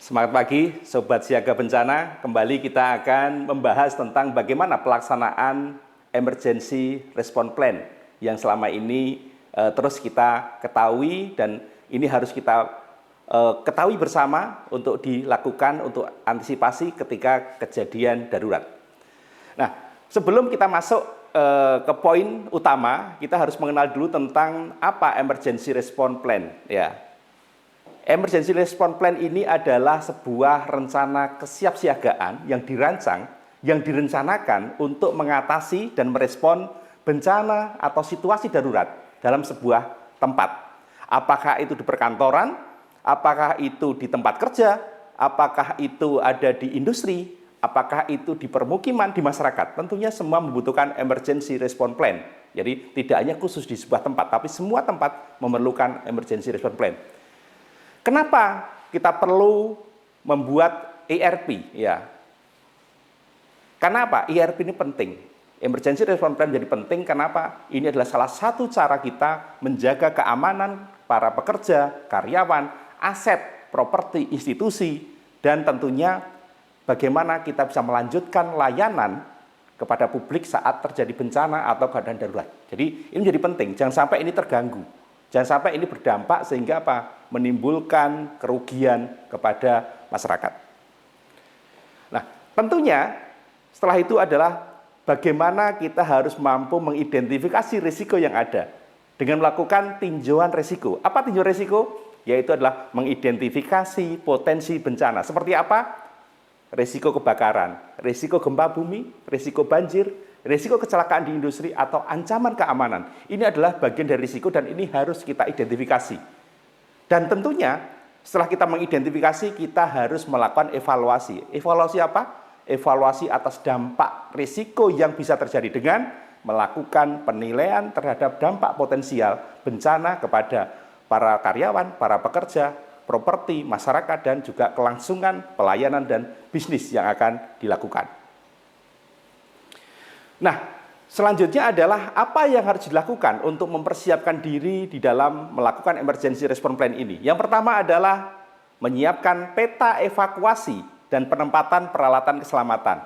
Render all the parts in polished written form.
Semangat pagi, Sobat Siaga Bencana. Kembali kita akan membahas tentang bagaimana pelaksanaan Emergency Response Plan yang selama ini terus kita ketahui dan ini harus kita ketahui bersama untuk dilakukan untuk antisipasi ketika kejadian darurat. Nah, sebelum kita masuk ke poin utama, kita harus mengenal dulu tentang apa Emergency Response Plan. Ya. Emergency Response Plan ini adalah sebuah rencana kesiapsiagaan yang dirancang, yang direncanakan untuk mengatasi dan merespon bencana atau situasi darurat dalam sebuah tempat. Apakah itu di perkantoran, apakah itu di tempat kerja, apakah itu ada di industri, apakah itu di permukiman, di masyarakat. Tentunya semua membutuhkan Emergency Response Plan. Jadi tidak hanya khusus di sebuah tempat, tapi semua tempat memerlukan Emergency Response Plan. Kenapa kita perlu membuat ERP? Ya, karena apa? ERP ini penting. Emergency Response Plan menjadi penting. Kenapa? Ini adalah salah satu cara kita menjaga keamanan para pekerja, karyawan, aset, properti, institusi, dan tentunya bagaimana kita bisa melanjutkan layanan kepada publik saat terjadi bencana atau keadaan darurat. Jadi ini menjadi penting. Jangan sampai ini terganggu. Jangan sampai ini berdampak sehingga apa? Menimbulkan kerugian kepada masyarakat. Nah, tentunya setelah itu adalah bagaimana kita harus mampu mengidentifikasi risiko yang ada dengan melakukan tinjauan risiko. Apa tinjauan risiko? Yaitu adalah mengidentifikasi potensi bencana. Seperti apa? Risiko kebakaran, risiko gempa bumi, risiko banjir, risiko kecelakaan di industri atau ancaman keamanan. Ini adalah bagian dari risiko dan ini harus kita identifikasi. Dan tentunya setelah kita mengidentifikasi, kita harus melakukan evaluasi. Evaluasi apa? Evaluasi atas dampak risiko yang bisa terjadi dengan melakukan penilaian terhadap dampak potensial bencana kepada para karyawan, para pekerja, properti, masyarakat, dan juga kelangsungan pelayanan dan bisnis yang akan dilakukan. Nah, selanjutnya adalah apa yang harus dilakukan untuk mempersiapkan diri di dalam melakukan Emergency Response Plan ini. Yang pertama adalah menyiapkan peta evakuasi dan penempatan peralatan keselamatan.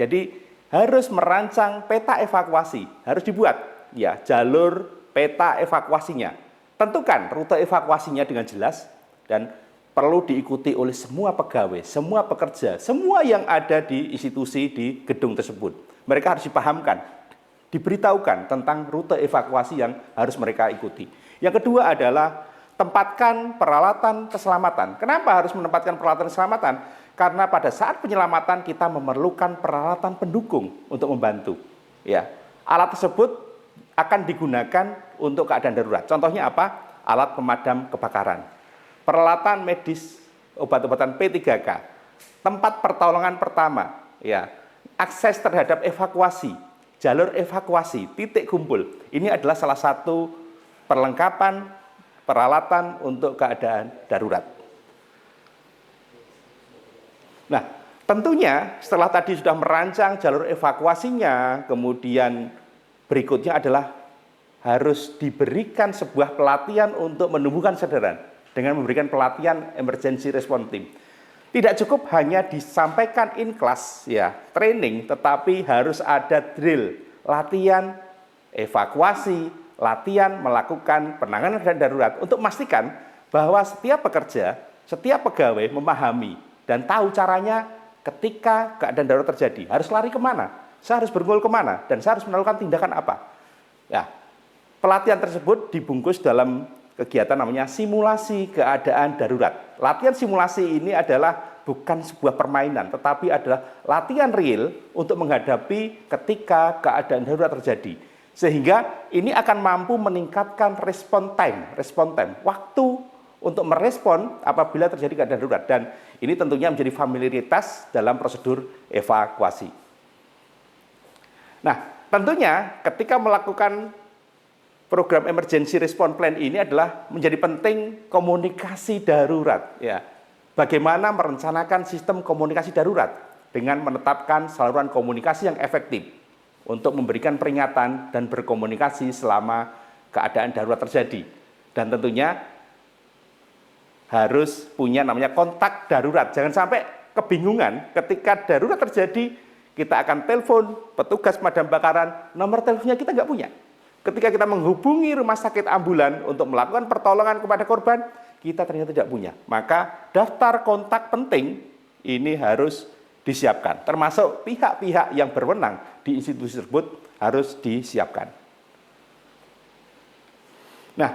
Jadi harus merancang peta evakuasi, harus dibuat ya jalur peta evakuasinya. Tentukan rute evakuasinya dengan jelas dan perlu diikuti oleh semua pegawai, semua pekerja, semua yang ada di institusi di gedung tersebut. Mereka harus dipahamkan, diberitahukan tentang rute evakuasi yang harus mereka ikuti. Yang kedua adalah tempatkan peralatan keselamatan. Kenapa harus menempatkan peralatan keselamatan? Karena pada saat penyelamatan kita memerlukan peralatan pendukung untuk membantu. Ya, alat tersebut akan digunakan untuk keadaan darurat. Contohnya apa? Alat pemadam kebakaran, peralatan medis, obat-obatan P3K, tempat pertolongan pertama, ya, akses terhadap evakuasi, jalur evakuasi, titik kumpul. Ini adalah salah satu perlengkapan peralatan untuk keadaan darurat. Nah, tentunya setelah tadi sudah merancang jalur evakuasinya, kemudian berikutnya adalah harus diberikan sebuah pelatihan untuk menumbuhkan kesadaran dengan memberikan pelatihan Emergency Response Team. Tidak cukup hanya disampaikan in class ya, training, tetapi harus ada drill, latihan evakuasi, latihan melakukan penanganan keadaan darurat untuk memastikan bahwa setiap pekerja, setiap pegawai memahami dan tahu caranya ketika keadaan darurat terjadi. Harus lari kemana? Saya harus bergol kemana? Dan saya harus melakukan tindakan apa? Ya, pelatihan tersebut dibungkus dalam kegiatan namanya simulasi keadaan darurat. Latihan simulasi ini adalah bukan sebuah permainan, tetapi adalah latihan real untuk menghadapi ketika keadaan darurat terjadi. Sehingga ini akan mampu meningkatkan respon time, waktu untuk merespon apabila terjadi keadaan darurat. Dan ini tentunya menjadi familiaritas dalam prosedur evakuasi. Nah, tentunya ketika melakukan program Emergency Response Plan ini adalah menjadi penting komunikasi darurat. Ya, bagaimana merencanakan sistem komunikasi darurat dengan menetapkan saluran komunikasi yang efektif untuk memberikan peringatan dan berkomunikasi selama keadaan darurat terjadi. Dan tentunya harus punya namanya kontak darurat. Jangan sampai kebingungan ketika darurat terjadi, kita akan telepon petugas pemadam kebakaran, nomor teleponnya kita nggak punya. Ketika kita menghubungi rumah sakit ambulan untuk melakukan pertolongan kepada korban, kita ternyata tidak punya. Maka daftar kontak penting ini harus disiapkan. Termasuk pihak-pihak yang berwenang di institusi tersebut harus disiapkan. Nah,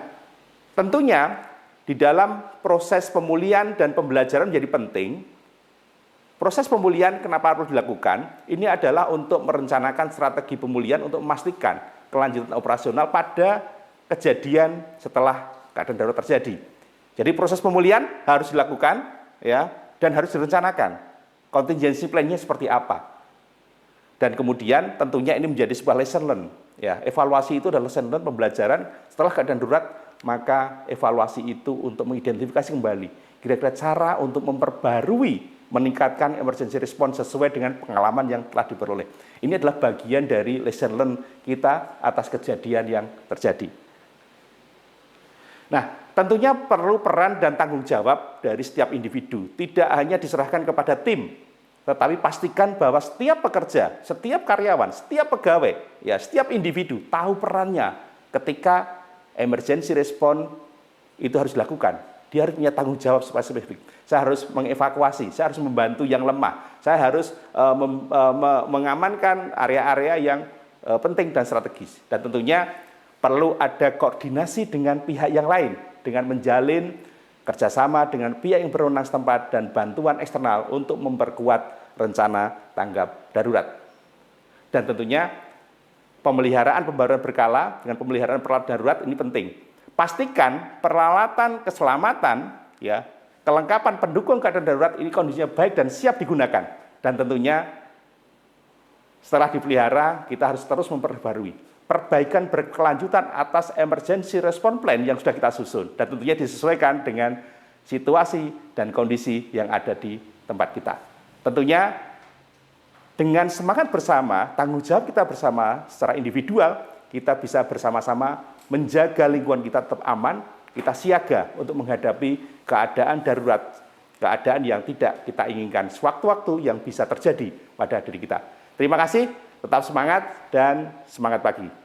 tentunya di dalam proses pemulihan dan pembelajaran menjadi penting. Proses pemulihan kenapa perlu dilakukan? Ini adalah untuk merencanakan strategi pemulihan untuk memastikan kelanjutan operasional pada kejadian setelah keadaan darurat terjadi. Jadi proses pemulihan harus dilakukan ya, dan harus direncanakan. Contingency plan-nya seperti apa? Dan kemudian tentunya ini menjadi sebuah lesson learn. Ya, evaluasi itu adalah lesson learn pembelajaran setelah keadaan darurat, maka evaluasi itu untuk mengidentifikasi kembali kira-kira cara untuk memperbarui, meningkatkan emergency response sesuai dengan pengalaman yang telah diperoleh. Ini adalah bagian dari lesson learn kita atas kejadian yang terjadi. Nah, tentunya perlu peran dan tanggung jawab dari setiap individu. Tidak hanya diserahkan kepada tim, tetapi pastikan bahwa setiap pekerja, setiap karyawan, setiap pegawai, ya setiap individu tahu perannya ketika emergency response itu harus dilakukan. Dia harus punya tanggung jawab spesifik. Saya harus mengevakuasi, saya harus membantu yang lemah, saya harus mengamankan area-area yang penting dan strategis. Dan tentunya perlu ada koordinasi dengan pihak yang lain, dengan menjalin kerjasama dengan pihak yang berwenang setempat dan bantuan eksternal untuk memperkuat rencana tanggap darurat. Dan tentunya pemeliharaan pembaruan berkala dengan pemeliharaan peralatan darurat ini penting. Pastikan peralatan keselamatan, ya, kelengkapan pendukung keadaan darurat ini kondisinya baik dan siap digunakan. Dan tentunya setelah dipelihara kita harus terus memperbarui. Perbaikan berkelanjutan atas emergency response plan yang sudah kita susun dan tentunya disesuaikan dengan situasi dan kondisi yang ada di tempat kita. Tentunya dengan semangat bersama, tanggung jawab kita bersama secara individual, kita bisa bersama-sama menjaga lingkungan kita tetap aman, kita siaga untuk menghadapi keadaan darurat, keadaan yang tidak kita inginkan, sewaktu-waktu yang bisa terjadi pada diri kita. Terima kasih, tetap semangat dan semangat pagi.